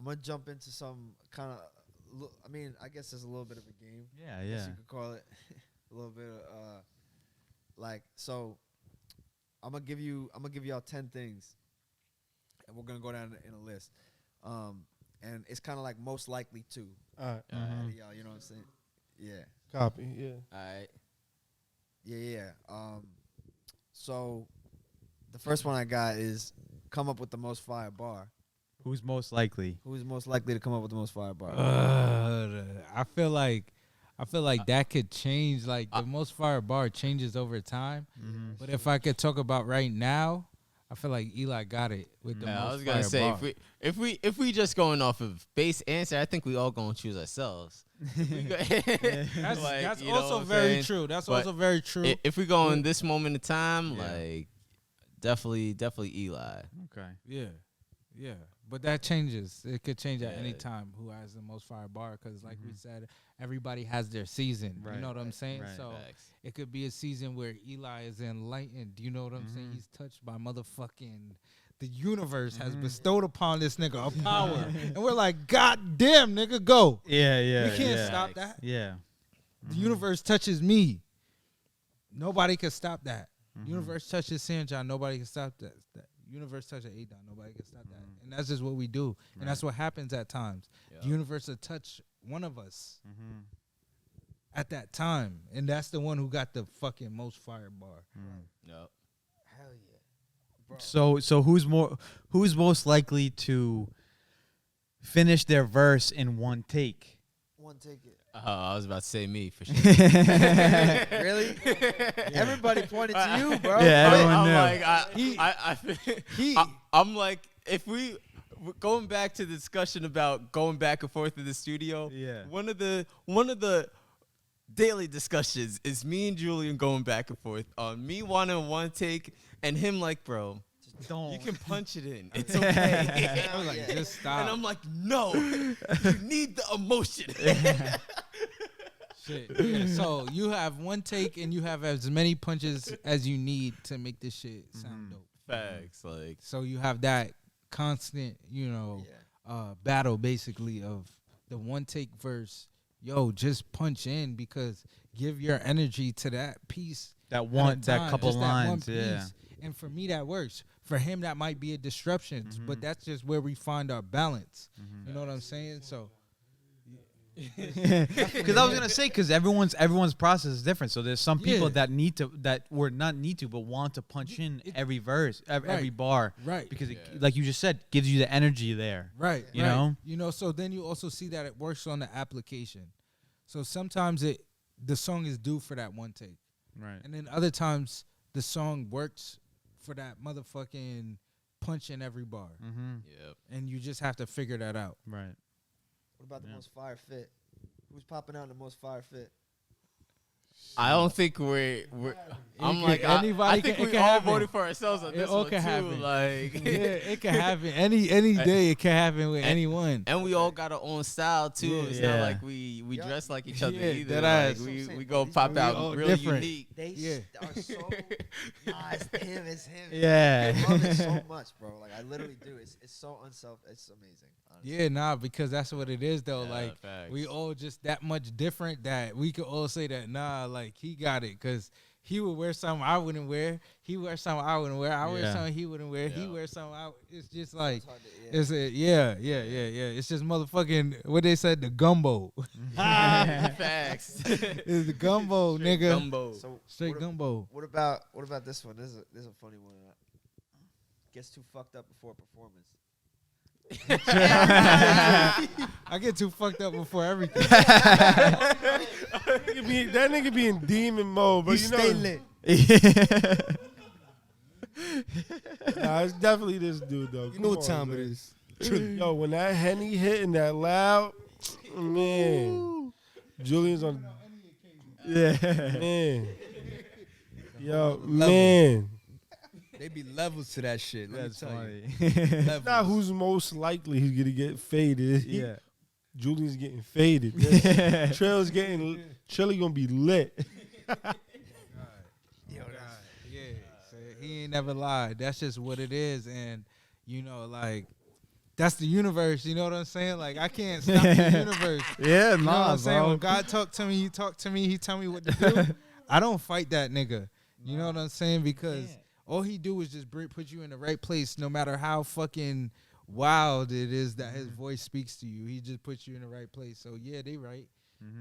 I'm gonna jump into some kind of. I mean, I guess it's a little bit of a game. Yeah, I guess yeah. you could call it a little bit of like. So I'm gonna give y'all 10 things, and we're gonna go down in a list. And it's kind of like most likely to. All right. Y'all, you know what I'm saying? Yeah. Copy. Yeah. All right. Yeah. So the first one I got is come up with the most fire bar. Who's most likely? Who's most likely to come up with the most fire bar? I feel like that could change. Like the most fire bar changes over time. Mm-hmm. But if I could talk about right now, I feel like Eli got it with the most I was gonna fire say bar. if we just going off of base answer, I think we all gonna choose ourselves. That's you know also what I'm very saying? true. That's But also very true. If we go in this moment in time, Yeah. like definitely Eli. Okay. Yeah. But that changes. It could change at any Yeah. time who has the most fire bar because, like we said, everybody has their season. Right. You know what I'm saying? Right. So Facts. it could be a season where Eli is enlightened. You know what I'm saying? He's touched by motherfucking the universe has bestowed upon this nigga a power, and we're like, God damn, nigga, go. Yeah. We can't stop that. Yeah. The universe touches me. Nobody can stop that. Universe touches Sanjay. Nobody can stop that. Universe touches Adon. Nobody can stop that. And that's just what we do. And that's what happens at times. The universe will touch one of us at that time. And that's the one who got the fucking most fire bar. Yep. Hell yeah. Bro. So who's most likely to finish their verse in one take? One ticket. I was about to say me for sure. Really? Everybody pointed to you, bro. Yeah, everyone I'm knew. like, I'm like, if we're going back to the discussion about going back and forth in the studio. Yeah. One of the daily discussions is me and Julian going back and forth on me wanting one take and him like, bro, Don't. you can punch it in. It's okay. I was like, just stop. And I'm like, no, you need the emotion. Shit. Yeah, so you have one take and you have as many punches as you need to make this shit sound dope. Facts, like. So you have that constant, battle basically of the one take verse. Yo, just punch in because give your energy to that piece. That at one, a that time, couple just that one lines, yeah. piece. And for me, that works. For him, that might be a disruption, but that's just where we find our balance. You know what I'm saying? So. Because I was gonna say, because everyone's process is different. So there's some people that want to punch in every verse, every bar, Right. Because it, like you just said, gives you the energy there, Right. You know? So then you also see that it works on the application. So sometimes the song is due for that one take, right? and then other times the song works for that motherfucking punch in every bar, Yep. and you just have to figure that out. Right. What about the most fire fit? Who's popping out in the most fire fit? I don't think we're I'm can- like, I anybody think can- it we can all happen. voted for ourselves on It this all one can too. happen. Like, Yeah, it can happen any day. It can happen with anyone. and we all got our own style too. Yeah. It's Yeah. not like we dress like each other Yeah, either. that Like, ass. we go These pop we out all real different. unique. They are so. Nah, it's him. Yeah. I love it so much, bro. Like I literally do. It's so It's amazing. Honestly. Yeah, nah, because that's what it is though. Yeah, Like facts. we all just that much different that we could all say that nah, like he got it because he would wear something I wouldn't wear. He wears something I wouldn't wear. I wear Yeah. something he wouldn't wear. He Yeah. wears something it's just like It's hard to, it's a yeah. It's just motherfucking what they said the gumbo. Facts. It's the gumbo, Straight nigga. Gumbo. So Straight what, gumbo. What about this one? This is a funny one. Gets too fucked up before a performance. I get too fucked up before everything. That nigga be in demon mode, but Stay lit. Nah, it's definitely this dude though. You know what time it is. Yo, when that Henny hit and that loud, man, Julian's on. Yeah. Man, yo, man. They be levels to that shit. Let That's me tell funny. you. Levels. Not who's most likely he's gonna get faded. Yeah. Julian's getting faded. Trail's getting Chili gonna be lit. Yeah, so he ain't never lied. That's just what it is, and like that's the universe. You know what I'm saying? Like I can't stop the universe. Yeah, You know what nah, I'm saying? bro. When God talk to me, he talk to me, he tell me what to do. I don't fight that nigga. You know what I'm saying? Because all he do is just put you in the right place, no matter how fucking wild it is that his voice speaks to you. He just puts you in the right place. So yeah, they right.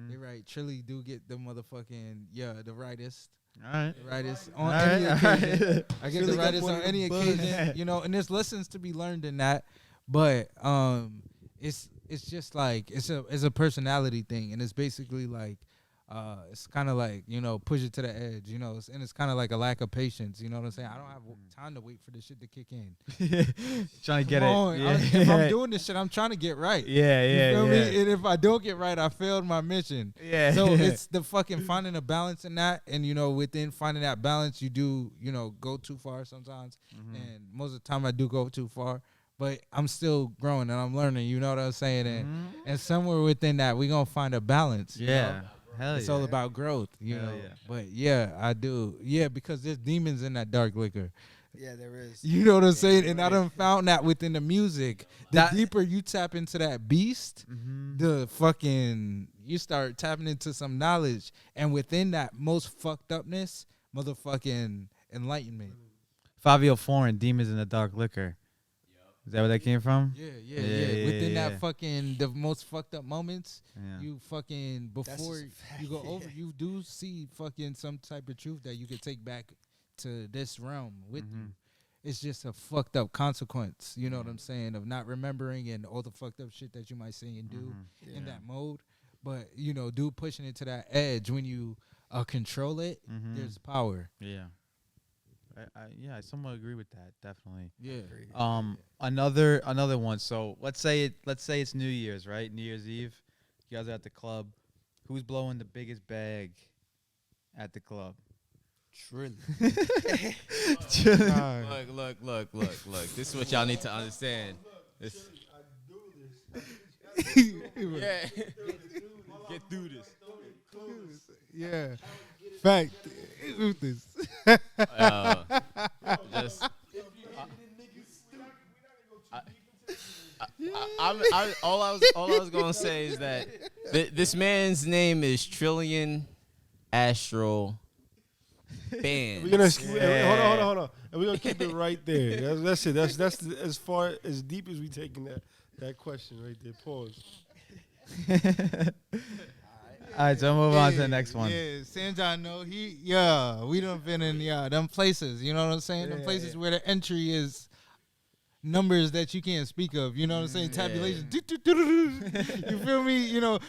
They right. Trilly do get the motherfucking the rightest. All right. The rightest on All any right, occasion. all right. I get Trilly the got rightest one on of the any buzz. occasion. You know, and there's lessons to be learned in that. But it's just like it's a personality thing, and it's basically like it's kind of like, you know, push it to the edge, you know, and it's kind of like a lack of patience. You know what I'm saying? I don't have time to wait for this shit to kick in. Trying to get Come it. on, Yeah. if I'm doing this shit, I'm trying to get right. Yeah, You yeah, feel yeah. me? And if I don't get right, I failed my mission. Yeah. So it's the fucking finding a balance in that, and you know, within finding that balance, you do, you know, go too far sometimes, and most of the time I do go too far. But I'm still growing and I'm learning. You know what I'm saying? And somewhere within that, we gonna find a balance. You Yeah. know? Hell It's yeah. all about growth, you Hell know. yeah. But yeah, I do. Yeah, because there's demons in that dark liquor. Yeah, there is. You know what I'm saying? And I done found that within the music. The That- deeper you tap into that beast, the fucking you start tapping into some knowledge. And within that most fucked upness, motherfucking enlightenment. Fabio Foreign, Demons in the Dark Liquor. Is that where that came from? Yeah. Within yeah. that fucking the most fucked up moments, Yeah. you fucking before just a fact, you go over, yeah. you do see fucking some type of truth that you could take back to this realm with you. It's just a fucked up consequence, you know what I'm saying, of not remembering and all the fucked up shit that you might say and do in that mode. But you know, dude, pushing it to that edge when you control it, there's power. Yeah. I somewhat agree with that. Definitely. Yeah. Another one. So let's say it's New Year's, right? New Year's Eve. You guys are at the club. Who's blowing the biggest bag at the club? Trilly. Look. This is what y'all need to understand. This. Yeah. Get through this. Yeah. Fact. Just. All I was gonna say is that this man's name is Trillion Astral Band. We're gonna hold on, and we're gonna keep it right there. That's it. That's as far as deep as we taking that question right there. Pause. All right, so move on to the next one. Yeah, Sanjay, no, we done been in them places. You know what I'm saying? Them places where the entry is numbers that you can't speak of. You know what I'm saying? Tabulation. You feel me? You know,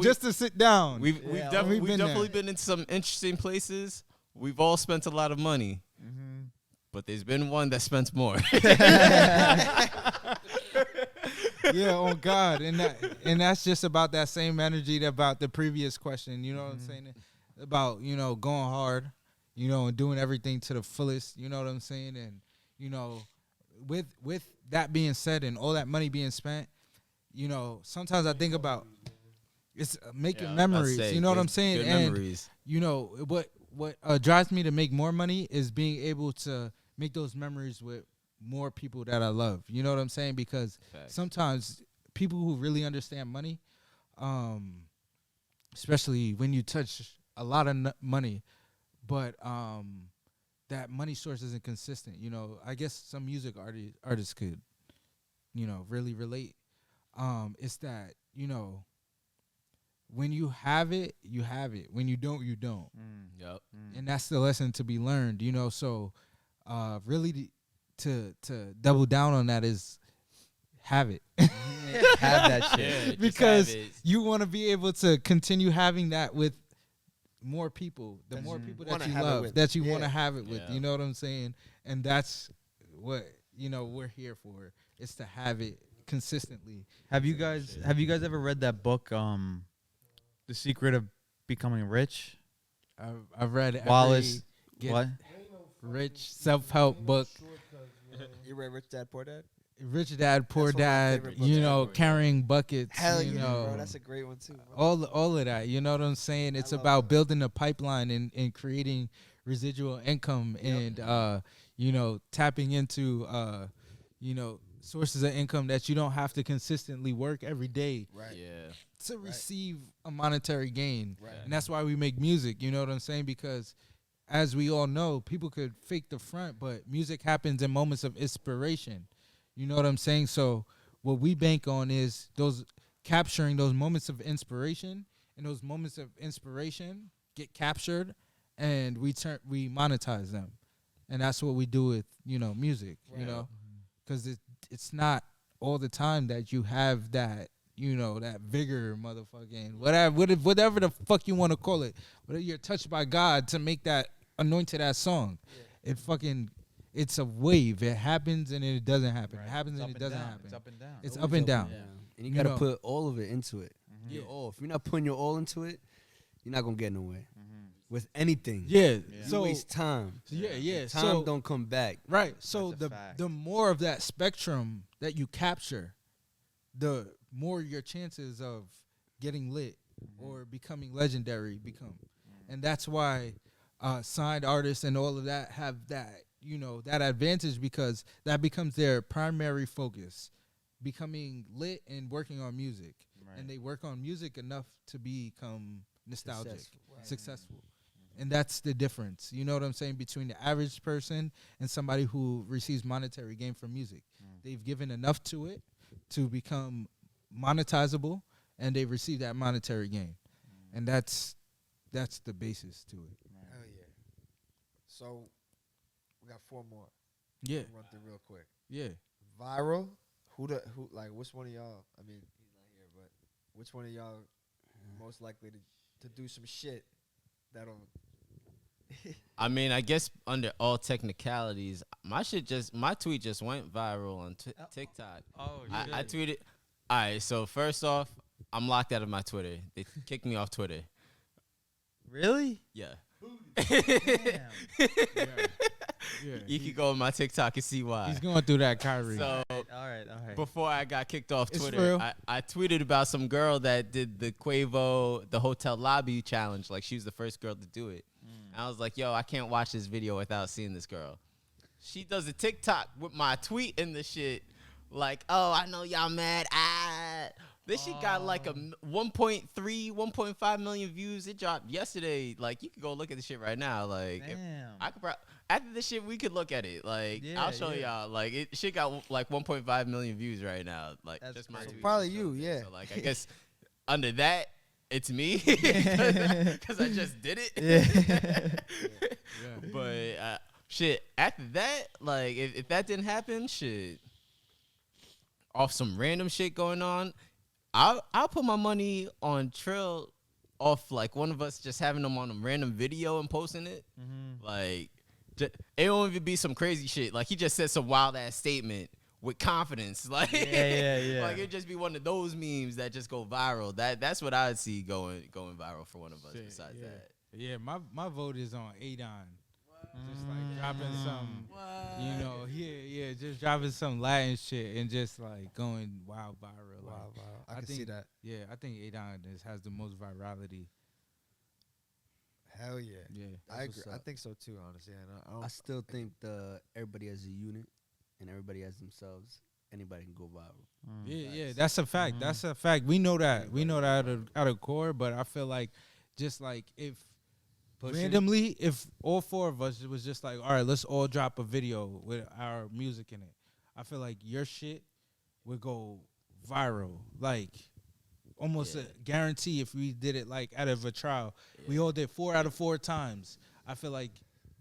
just to sit down. We've been definitely there. been in some interesting places. We've all spent a lot of money, but there's been one that spent more. Yeah, on God, and that's just about that same energy about the previous question. You know what I'm saying? About, you know, going hard, you know, and doing everything to the fullest. You know what I'm saying? And you know, with that being said, and all that money being spent, you know, sometimes I think about it's making memories. You know what I'm saying? Good And memories. you know what drives me to make more money is being able to make those memories with more people that I love. You know what I'm saying? Because sometimes people who really understand money, especially when you touch a lot of money, but that money source isn't consistent. You know, I guess some music artists could, you know, really relate. It's that, you know, when you have it, you have it. When you don't, you don't. Yep. And that's the lesson to be learned, you know. So really to double down on that is have it. Have that shit. Yeah, just Because have it. you want to be able to continue having that with more people, the more people that wanna you have it love, with. that you Yeah. want to have it with. Yeah. You know what I'm saying? And that's what, you know, we're here for. It's to have it consistently. Have you guys ever read that book, The Secret of Becoming Rich? I've read every Wallace. Get What? Rich self-help book. You read Rich Dad Poor Dad? Rich Dad, Poor That's one of my Dad, favorite books you know, ever. carrying buckets. Hell you yeah, know, bro. That's a great one too. Bro. all of that. You know what I'm saying? It's love about that. building a pipeline and creating residual income and you know, tapping into you know, sources of income that you don't have to consistently work every day Right. Yeah. to receive a monetary gain. Right. And that's why we make music, you know what I'm saying? Because as we all know, people could fake the front, but music happens in moments of inspiration. You know what I'm saying? So what we bank on is those capturing those moments of inspiration, and those moments of inspiration get captured and we monetize them. And that's what we do with, music, you know? Cuz it's not all the time that you have that, that vigor, motherfucking whatever the fuck you want to call it. Whether you're touched by God to make that anointed ass song. It's a wave. It happens and it doesn't happen. Right. It happens It's and it up and doesn't down. happen. It's up and down. It's Always up and down. And you You gotta know. put all of it into it. Mhm. Your all. If you're not putting your all into it, you're not gonna get nowhere Mhm. with anything. Yeah. Yeah. You So waste time. yeah. Time So don't come back. right. So That's a fact. the more of that spectrum that you capture, the more your chances of getting lit or becoming legendary become. And that's why signed artists and all of that have that, that advantage, because that becomes their primary focus, becoming lit and working on music. Right. And they work on music enough to become nostalgic, Successful. successful. And that's the difference, you know what I'm saying, between the average person and somebody who receives monetary gain from music. They've given enough to it to become monetizable, and they receive that monetary gain. And that's the basis to it. Hell yeah. So we got 4 more. Yeah, Run through real quick. yeah. Viral. Who like? Which one of y'all? I mean, he's not here, but which one of y'all most likely to do some shit that'll? I mean, I guess under all technicalities, my tweet just went viral on TikTok. Oh, I tweeted. All right, so first off, I'm locked out of my Twitter. They kicked me off Twitter. Really? Yeah. Damn. Yeah. You can go on my TikTok and see why. He's going through that Kyrie. So All right. before I got kicked off It's Twitter, real. I tweeted about some girl that did the Quavo, the hotel lobby challenge. Like, she was the first girl to do it. And I was like, yo, I can't watch this video without seeing this girl. She does a TikTok with my tweet in the shit. Like, oh, I know y'all mad. This shit got like a 1.3, 1.5 million views. It dropped yesterday. Like, you can go look at the shit right now. Like, if Damn. I could after this shit, we could look at it. Like, Yeah, I'll show yeah. y'all. Like, shit got like 1.5 million views right now. Like, That's just my crazy. tweet. Probably you, yeah. So, like, I guess under that, it's me because I just did it. But shit, after that, like, if that didn't happen, shit, off some random shit going on, I'll put my money on Trill off like one of us just having them on a random video and posting it. Like, it won't even be some crazy shit. Like, he just said some wild ass statement with confidence. Like, Yeah. like, it'd just be one of those memes that just go viral. That's what I'd see going viral for one of us. Shit, Besides yeah. that, Yeah, my vote is on Adon. Just like dropping some, just dropping some Latin shit and just like going wild viral. Like, I can see that. Yeah, I think Adon has the most virality. Hell yeah. Yeah. I what's agree. I up. think so too. Honestly, and I I still think everybody has a unit and everybody has themselves. Anybody can go viral. Yeah, that's a fact. That's a fact. We know that. We know that out of core, but I feel like just like if randomly, if all 4 of us was just like, all right, let's all drop a video with our music in it, I feel like your shit would go viral. Like almost a guarantee if we did it like out of a trial. We all did 4 out of 4 times. I feel like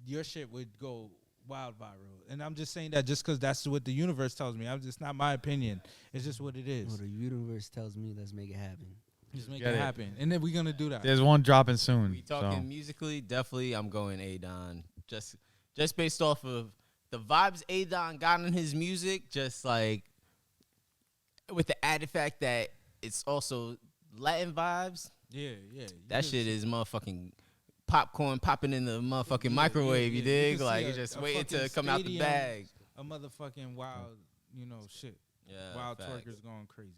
your shit would go wild viral. And I'm just saying that just because that's what the universe tells me. It's not my opinion. It's just what it is. Well, the universe tells me let's make it happen. Just make Get it it. happen. And then we're going to do that. There's one dropping soon. we talking so. musically, definitely I'm going Adon. Just based off of the vibes Adon got in his music, just like with the added fact that it's also Latin vibes. Yeah. That shit is motherfucking popcorn popping in the motherfucking microwave. You You dig? can like, see it's just a waiting to fucking come out the stadium, bag. A motherfucking wild, shit. Yeah, Wild facts. twerkers going crazy.